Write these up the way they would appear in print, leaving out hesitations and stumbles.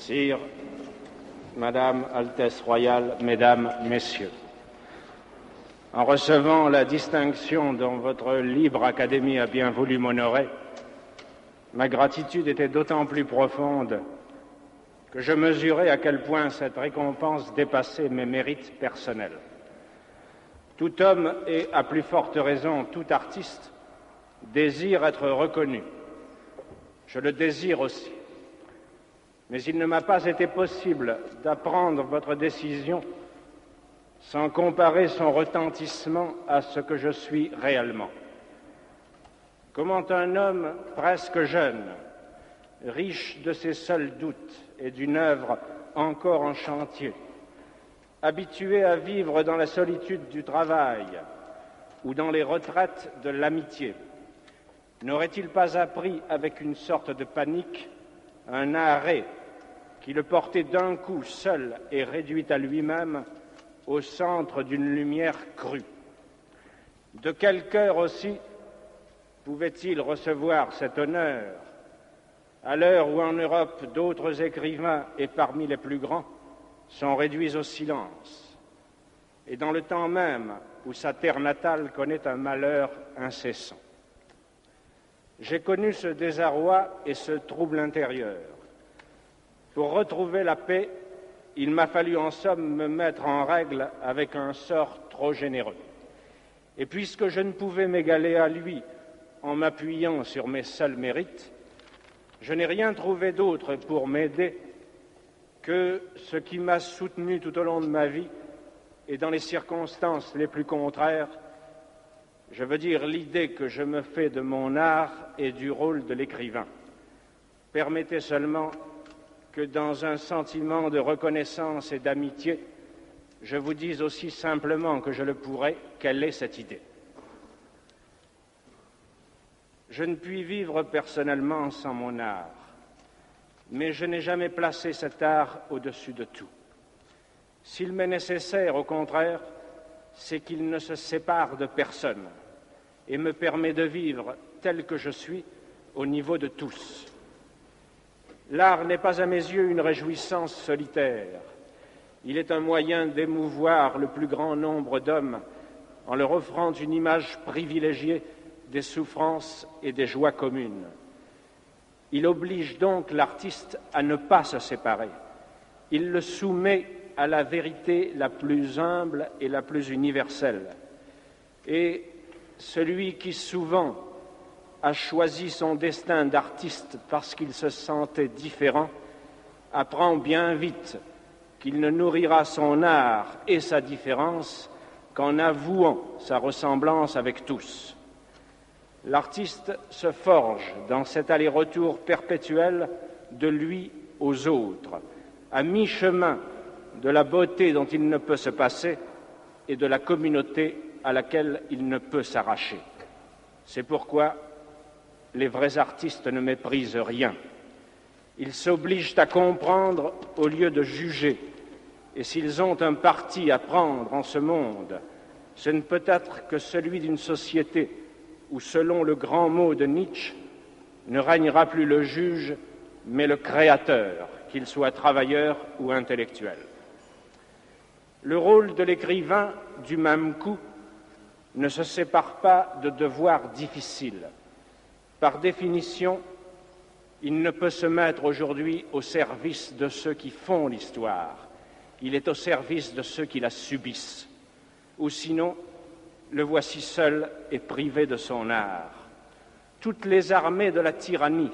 Sire, Madame, Altesse royale, Mesdames, Messieurs, en recevant la distinction dont votre libre académie a bien voulu m'honorer, ma gratitude était d'autant plus profonde que je mesurais à quel point cette récompense dépassait mes mérites personnels. Tout homme et, à plus forte raison, tout artiste désire être reconnu. Je le désire aussi. Mais il ne m'a pas été possible d'apprendre votre décision sans comparer son retentissement à ce que je suis réellement. Comment un homme presque jeune, riche de ses seuls doutes et d'une œuvre encore en chantier, habitué à vivre dans la solitude du travail ou dans les retraites de l'amitié, n'aurait-il pas appris avec une sorte de panique un arrêt qui le portait d'un coup seul et réduit à lui-même au centre d'une lumière crue? De quel cœur aussi pouvait-il recevoir cet honneur à l'heure où en Europe d'autres écrivains, et parmi les plus grands, sont réduits au silence, et dans le temps même où sa terre natale connaît un malheur incessant? J'ai connu ce désarroi et ce trouble intérieur. Pour retrouver la paix, il m'a fallu en somme me mettre en règle avec un sort trop généreux. Et puisque je ne pouvais m'égaler à lui en m'appuyant sur mes seuls mérites, je n'ai rien trouvé d'autre pour m'aider que ce qui m'a soutenu tout au long de ma vie et dans les circonstances les plus contraires, je veux dire l'idée que je me fais de mon art et du rôle de l'écrivain. Permettez seulement que dans un sentiment de reconnaissance et d'amitié, je vous dise aussi simplement que je le pourrais, quelle est cette idée. Je ne puis vivre personnellement sans mon art, mais je n'ai jamais placé cet art au-dessus de tout. S'il m'est nécessaire, au contraire, c'est qu'il ne se sépare de personne et me permet de vivre tel que je suis au niveau de tous. L'art n'est pas à mes yeux une réjouissance solitaire. Il est un moyen d'émouvoir le plus grand nombre d'hommes en leur offrant une image privilégiée des souffrances et des joies communes. Il oblige donc l'artiste à ne pas se séparer. Il le soumet à la vérité la plus humble et la plus universelle. Et celui qui souvent a choisi son destin d'artiste parce qu'il se sentait différent, apprend bien vite qu'il ne nourrira son art et sa différence qu'en avouant sa ressemblance avec tous. L'artiste se forge dans cet aller-retour perpétuel de lui aux autres, à mi-chemin de la beauté dont il ne peut se passer et de la communauté à laquelle il ne peut s'arracher. C'est pourquoi les vrais artistes ne méprisent rien. Ils s'obligent à comprendre au lieu de juger. Et s'ils ont un parti à prendre en ce monde, ce ne peut être que celui d'une société où, selon le grand mot de Nietzsche, ne régnera plus le juge, mais le créateur, qu'il soit travailleur ou intellectuel. Le rôle de l'écrivain, du même coup, ne se sépare pas de devoirs difficiles. Par définition, il ne peut se mettre aujourd'hui au service de ceux qui font l'histoire. Il est au service de ceux qui la subissent. Ou sinon, le voici seul et privé de son art. Toutes les armées de la tyrannie,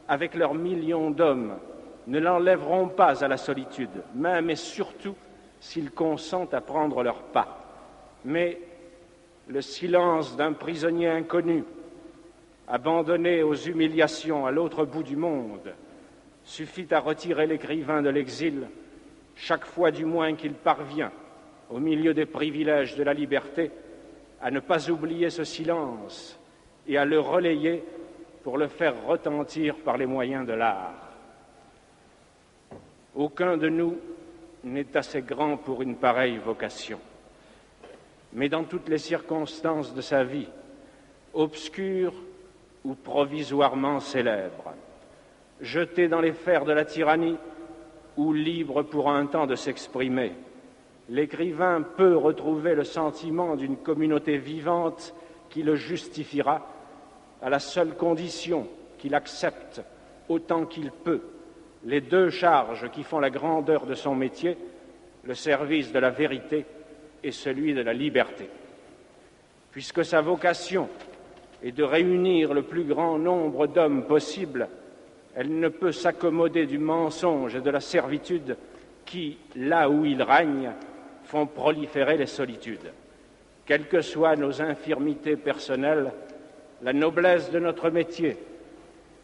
avec leurs millions d'hommes, ne l'enlèveront pas à la solitude, même et surtout s'ils consentent à prendre leur pas. Mais le silence d'un prisonnier inconnu, abandonné aux humiliations à l'autre bout du monde, suffit à retirer l'écrivain de l'exil, chaque fois du moins qu'il parvient, au milieu des privilèges de la liberté, à ne pas oublier ce silence et à le relayer pour le faire retentir par les moyens de l'art. Aucun de nous n'est assez grand pour une pareille vocation. Mais dans toutes les circonstances de sa vie, obscure ou provisoirement célèbre, jeté dans les fers de la tyrannie ou libre pour un temps de s'exprimer, l'écrivain peut retrouver le sentiment d'une communauté vivante qui le justifiera, à la seule condition qu'il accepte, autant qu'il peut, les deux charges qui font la grandeur de son métier, le service de la vérité et celui de la liberté. Puisque sa vocation est de réunir le plus grand nombre d'hommes possible, elle ne peut s'accommoder du mensonge et de la servitude qui, là où ils règnent, font proliférer les solitudes. Quelles que soient nos infirmités personnelles, la noblesse de notre métier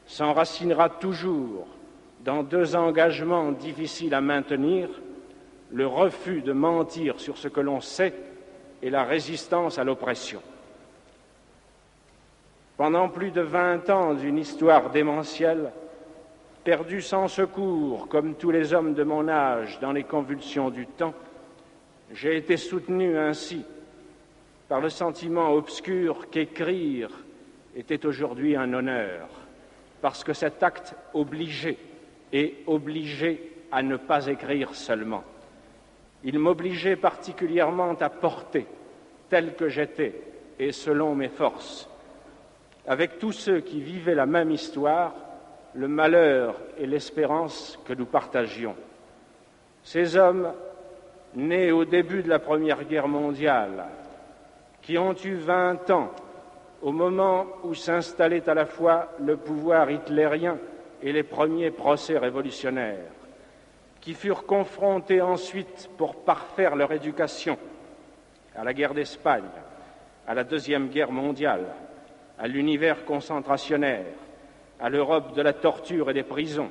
s'enracinera toujours dans deux engagements difficiles à maintenir, le refus de mentir sur ce que l'on sait et la résistance à l'oppression. Pendant plus de 20 ans d'une histoire démentielle, perdu sans secours, comme tous les hommes de mon âge dans les convulsions du temps, j'ai été soutenu ainsi par le sentiment obscur qu'écrire était aujourd'hui un honneur, parce que cet acte obligeait et obligeait à ne pas écrire seulement. Il m'obligeait particulièrement à porter, tel que j'étais et selon mes forces, avec tous ceux qui vivaient la même histoire, le malheur et l'espérance que nous partagions. Ces hommes, nés au début de la Première Guerre mondiale, qui ont eu 20 ans au moment où s'installait à la fois le pouvoir hitlérien et les premiers procès révolutionnaires, qui furent confrontés ensuite pour parfaire leur éducation à la guerre d'Espagne, à la Deuxième Guerre mondiale, à l'univers concentrationnaire, à l'Europe de la torture et des prisons,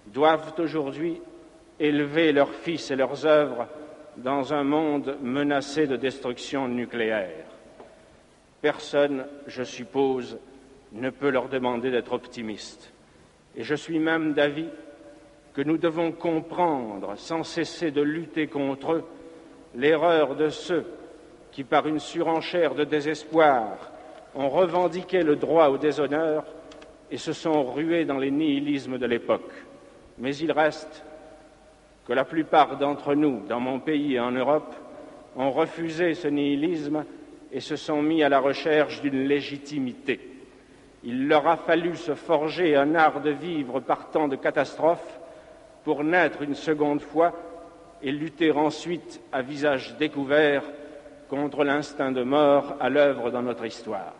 doivent aujourd'hui élever leurs fils et leurs œuvres dans un monde menacé de destruction nucléaire. Personne, je suppose, ne peut leur demander d'être optimistes. Et je suis même d'avis que nous devons comprendre, sans cesser de lutter contre eux, l'erreur de ceux qui, par une surenchère de désespoir, ont revendiqué le droit au déshonneur et se sont rués dans les nihilismes de l'époque. Mais il reste que la plupart d'entre nous, dans mon pays et en Europe, ont refusé ce nihilisme et se sont mis à la recherche d'une légitimité. Il leur a fallu se forger un art de vivre par tant de catastrophes pour naître une seconde fois et lutter ensuite à visage découvert contre l'instinct de mort à l'œuvre dans notre histoire.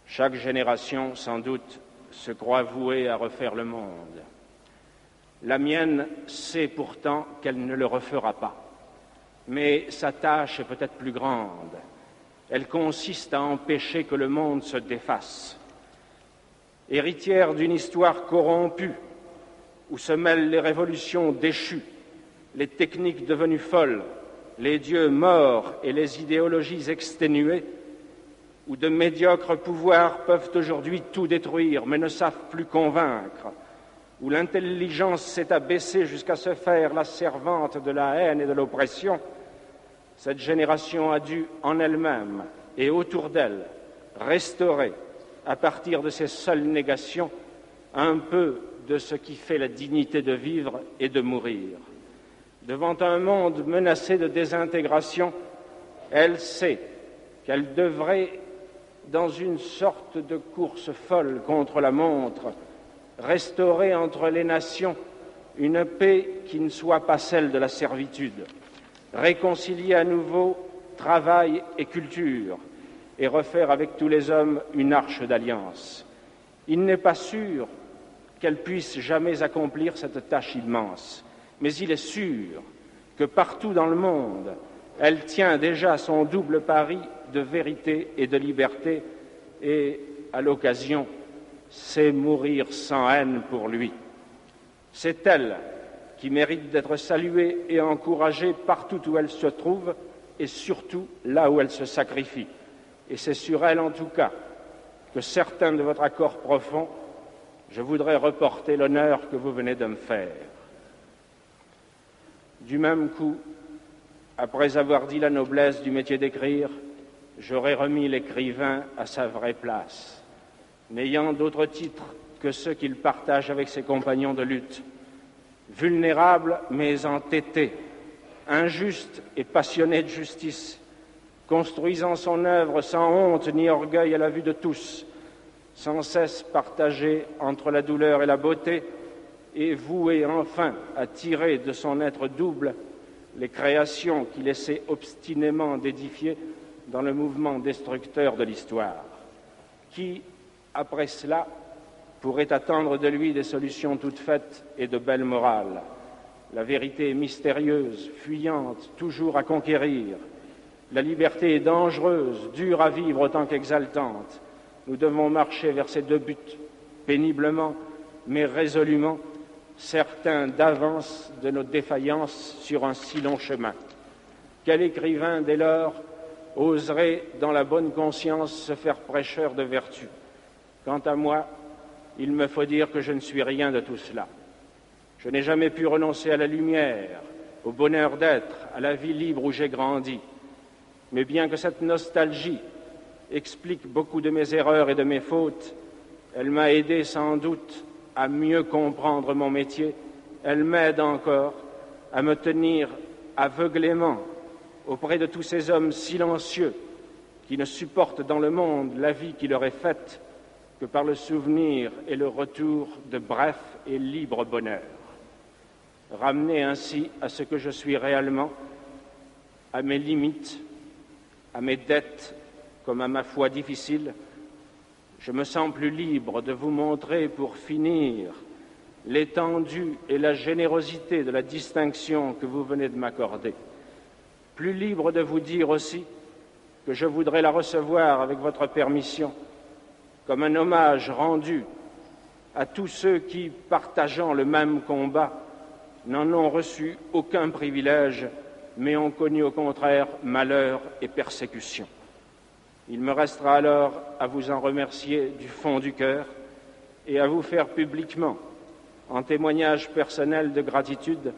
Chaque génération, sans doute, se croit vouée à refaire le monde. La mienne sait pourtant qu'elle ne le refera pas. Mais sa tâche est peut-être plus grande. Elle consiste à empêcher que le monde se défasse. Héritière d'une histoire corrompue, où se mêlent les révolutions déchues, les techniques devenues folles, les dieux morts et les idéologies exténuées, où de médiocres pouvoirs peuvent aujourd'hui tout détruire, mais ne savent plus convaincre, où l'intelligence s'est abaissée jusqu'à se faire la servante de la haine et de l'oppression, cette génération a dû en elle-même et autour d'elle restaurer, à partir de ses seules négations, un peu de ce qui fait la dignité de vivre et de mourir. Devant un monde menacé de désintégration, elle sait qu'elle devrait, dans une sorte de course folle contre la montre, restaurer entre les nations une paix qui ne soit pas celle de la servitude, réconcilier à nouveau travail et culture et refaire avec tous les hommes une arche d'alliance. Il n'est pas sûr qu'elle puisse jamais accomplir cette tâche immense, mais il est sûr que partout dans le monde, elle tient déjà son double pari de vérité et de liberté et, à l'occasion, sait mourir sans haine pour lui. C'est elle qui mérite d'être saluée et encouragée partout où elle se trouve et surtout là où elle se sacrifie. Et c'est sur elle, en tout cas, que certains de votre accord profond, je voudrais reporter l'honneur que vous venez de me faire. Du même coup, après avoir dit la noblesse du métier d'écrire, j'aurais remis l'écrivain à sa vraie place, n'ayant d'autre titre que ceux qu'il partage avec ses compagnons de lutte, vulnérable mais entêté, injuste et passionné de justice, construisant son œuvre sans honte ni orgueil à la vue de tous, sans cesse partagé entre la douleur et la beauté, et voué enfin à tirer de son être double les créations qu'il essaie obstinément d'édifier dans le mouvement destructeur de l'histoire. Qui, après cela, pourrait attendre de lui des solutions toutes faites et de belle morale? La vérité est mystérieuse, fuyante, toujours à conquérir. La liberté est dangereuse, dure à vivre autant qu'exaltante. Nous devons marcher vers ces deux buts, péniblement, mais résolument, certains d'avance de nos défaillances sur un si long chemin. Quel écrivain, dès lors, oserait, dans la bonne conscience, se faire prêcheur de vertu? Quant à moi, il me faut dire que je ne suis rien de tout cela. Je n'ai jamais pu renoncer à la lumière, au bonheur d'être, à la vie libre où j'ai grandi. Mais bien que cette nostalgie explique beaucoup de mes erreurs et de mes fautes, elle m'a aidé sans doute à mieux comprendre mon métier. Elle m'aide encore à me tenir aveuglément auprès de tous ces hommes silencieux qui ne supportent dans le monde la vie qui leur est faite que par le souvenir et le retour de bref et libre bonheur. Ramené ainsi à ce que je suis réellement, à mes limites, à mes dettes comme à ma foi difficile, je me sens plus libre de vous montrer pour finir l'étendue et la générosité de la distinction que vous venez de m'accorder. Plus libre de vous dire aussi que je voudrais la recevoir avec votre permission comme un hommage rendu à tous ceux qui, partageant le même combat, n'en ont reçu aucun privilège, mais ont connu au contraire malheur et persécution. Il me restera alors à vous en remercier du fond du cœur et à vous faire publiquement, en témoignage personnel de gratitude,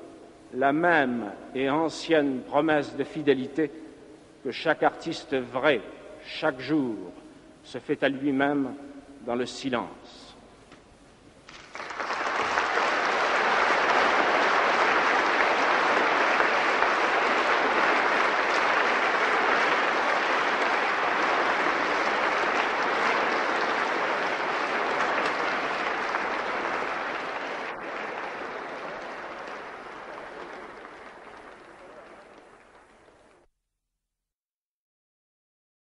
la même et ancienne promesse de fidélité que chaque artiste vrai, chaque jour, se fait à lui-même dans le silence.